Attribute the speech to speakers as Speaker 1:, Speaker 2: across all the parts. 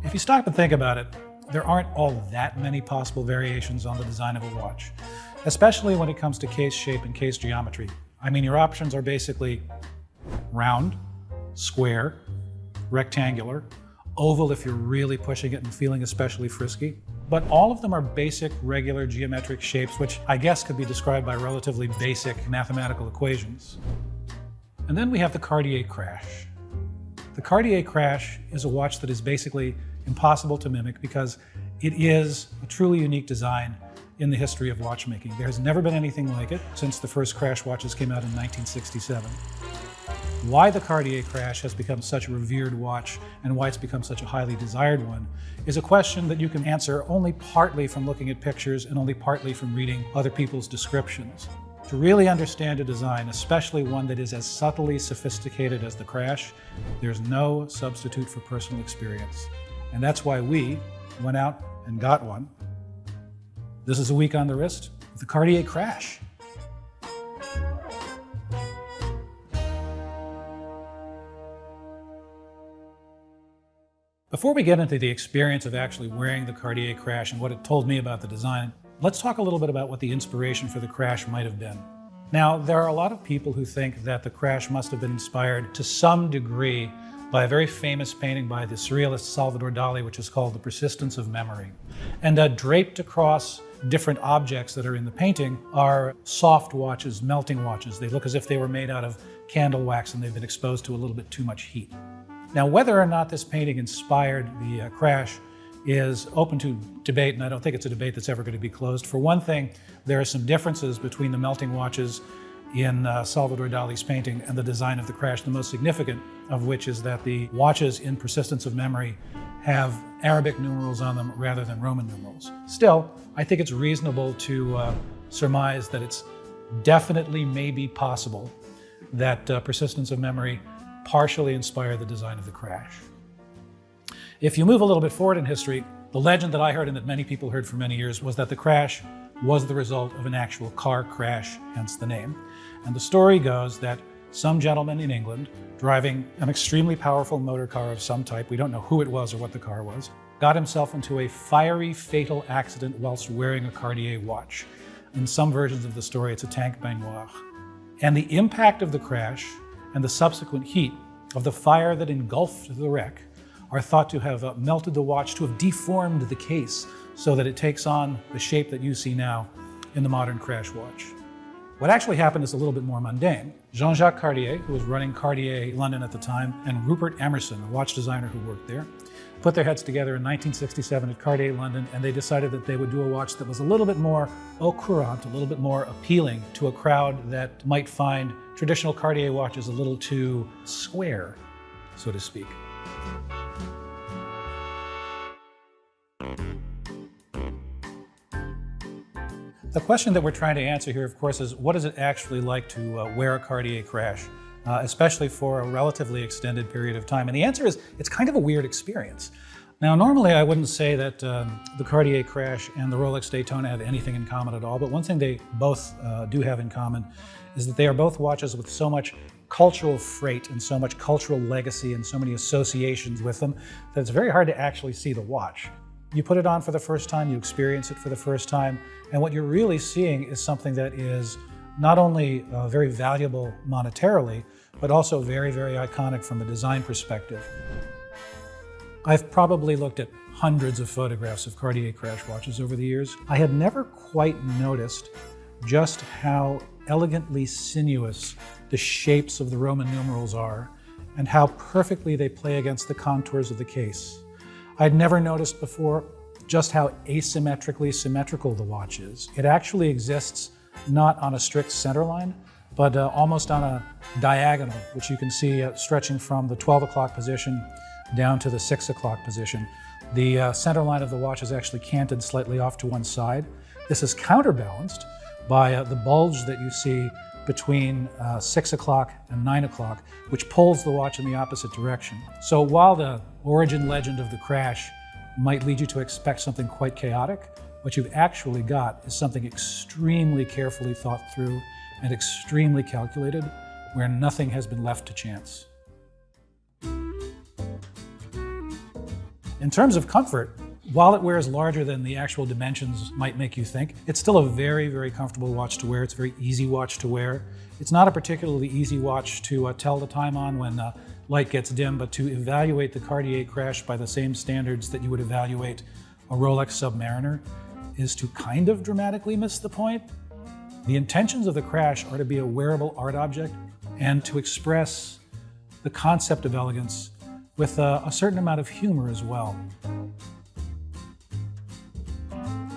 Speaker 1: If you stop and think about it, there aren't all that many possible variations on the design of a watch, especially when it comes to case shape and case geometry. I mean, your options are basically round, square, rectangular, oval if you're really pushing it and feeling especially frisky. But all of them are basic, regular geometric shapes, which I guess could be described by relatively basic mathematical equations. And then we have the Cartier Crash. The Cartier Crash is a watch that is basically impossible to mimic because it is a truly unique design in the history of watchmaking. There has never been anything like it since the first Crash watches came out in 1967. Why the Cartier Crash has become such a revered watch and why it's become such a highly desired one is a question that you can answer only partly from looking at pictures and only partly from reading other people's descriptions. To really understand a design, especially one that is as subtly sophisticated as the Crash, there's no substitute for personal experience. And that's why we went out and got one. This is a week on the wrist with the Cartier Crash. Before we get into the experience of actually wearing the Cartier Crash and what it told me about the design, let's talk a little bit about what the inspiration for the Crash might have been. Now, there are a lot of people who think that the Crash must have been inspired to some degree by a very famous painting by the surrealist Salvador Dali, which is called The Persistence of Memory. And draped across different objects that are in the painting are soft watches, melting watches. They look as if they were made out of candle wax and they've been exposed to a little bit too much heat. Now, whether or not this painting inspired the Crash is open to debate, and I don't think it's a debate that's ever going to be closed. For one thing, there are some differences between the melting watches in Salvador Dali's painting and the design of the Crash, the most significant of which is that the watches in Persistence of Memory have Arabic numerals on them rather than Roman numerals. Still, I think it's reasonable to surmise that it's definitely maybe possible that Persistence of Memory partially inspired the design of the Crash. If you move a little bit forward in history, the legend that I heard and that many people heard for many years was that the Crash was the result of an actual car crash, hence the name. And the story goes that some gentleman in England, driving an extremely powerful motor car of some type, we don't know who it was or what the car was, got himself into a fiery, fatal accident whilst wearing a Cartier watch. In some versions of the story, it's a tank baignoire. And the impact of the crash and the subsequent heat of the fire that engulfed the wreck are thought to have melted the watch, to have deformed the case so that it takes on the shape that you see now in the modern Crash watch. What actually happened is a little bit more mundane. Jean-Jacques Cartier, who was running Cartier London at the time, and Rupert Emerson, a watch designer who worked there, put their heads together in 1967 at Cartier London, and they decided that they would do a watch that was a little bit more au courant, a little bit more appealing to a crowd that might find traditional Cartier watches a little too square, so to speak. The question that we're trying to answer here, of course, is what is it actually like to wear a Cartier Crash, especially for a relatively extended period of time? And the answer is, it's kind of a weird experience. Now, normally I wouldn't say that the Cartier Crash and the Rolex Daytona have anything in common at all, but one thing they both do have in common is that they are both watches with so much cultural freight and so much cultural legacy and so many associations with them that it's very hard to actually see the watch. You put it on for the first time, you experience it for the first time, and what you're really seeing is something that is not only very valuable monetarily, but also very, very iconic from a design perspective. I've probably looked at hundreds of photographs of Cartier Crash watches over the years. I had never quite noticed just how elegantly sinuous the shapes of the Roman numerals are and how perfectly they play against the contours of the case. I'd never noticed before just how asymmetrically symmetrical the watch is. It actually exists not on a strict center line, but almost on a diagonal, which you can see stretching from the 12 o'clock position down to the 6 o'clock position. The center line of the watch is actually canted slightly off to one side. This is counterbalanced by the bulge that you see between 6 o'clock and 9 o'clock, which pulls the watch in the opposite direction. So while the origin legend of the Crash might lead you to expect something quite chaotic, what you've actually got is something extremely carefully thought through and extremely calculated, where nothing has been left to chance. In terms of comfort, while it wears larger than the actual dimensions might make you think, it's still a very, very comfortable watch to wear. It's a very easy watch to wear. It's not a particularly easy watch to tell the time on when light gets dim, but to evaluate the Cartier crash by the same standards that you would evaluate a Rolex Submariner is to kind of dramatically miss the point. The intentions of the crash are to be a wearable art object and to express the concept of elegance with a certain amount of humor as well.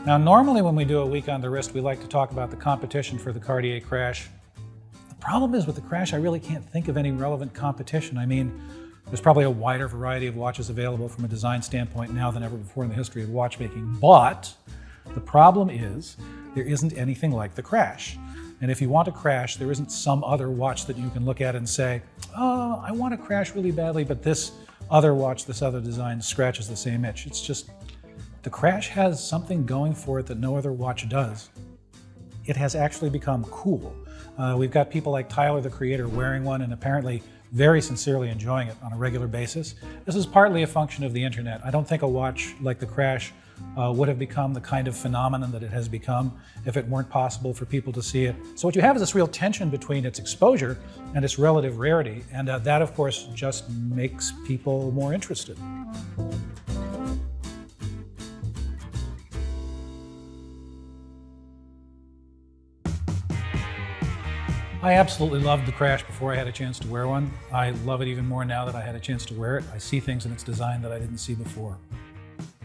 Speaker 1: Now, normally when we do a week on the wrist, we like to talk about the competition for the Cartier crash. The problem is with the crash, I really can't think of any relevant competition. I mean, there's probably a wider variety of watches available from a design standpoint now than ever before in the history of watchmaking, but the problem is there isn't anything like the crash. And if you want a crash, there isn't some other watch that you can look at and say, oh, I want a crash really badly, but this other watch, this other design scratches the same itch. It's just, the crash has something going for it that no other watch does. It has actually become cool. We've got people like Tyler, the creator, wearing one and apparently very sincerely enjoying it on a regular basis. This is partly a function of the internet. I don't think a watch like the crash would have become the kind of phenomenon that it has become if it weren't possible for people to see it. So what you have is this real tension between its exposure and its relative rarity, and that of course just makes people more interested. I absolutely loved the crash before I had a chance to wear one. I love it even more now that I had a chance to wear it. I see things in its design that I didn't see before.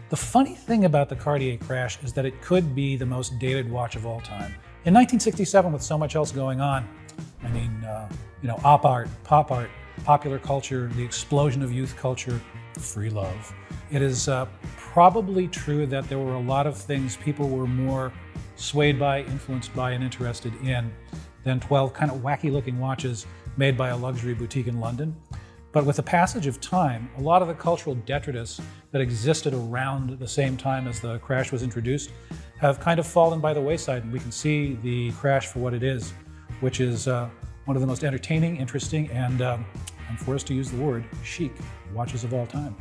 Speaker 1: The funny thing about the Cartier crash is that it could be the most dated watch of all time. In 1967, with so much else going on, I mean, op art, pop art, popular culture, the explosion of youth culture, free love. It is probably true that there were a lot of things people were more swayed by, influenced by, and interested in than 12 kind of wacky looking watches made by a luxury boutique in London. But with the passage of time, a lot of the cultural detritus that existed around the same time as the crash was introduced have kind of fallen by the wayside, and we can see the crash for what it is, which is one of the most entertaining, interesting, and I'm forced to use the word, chic watches of all time.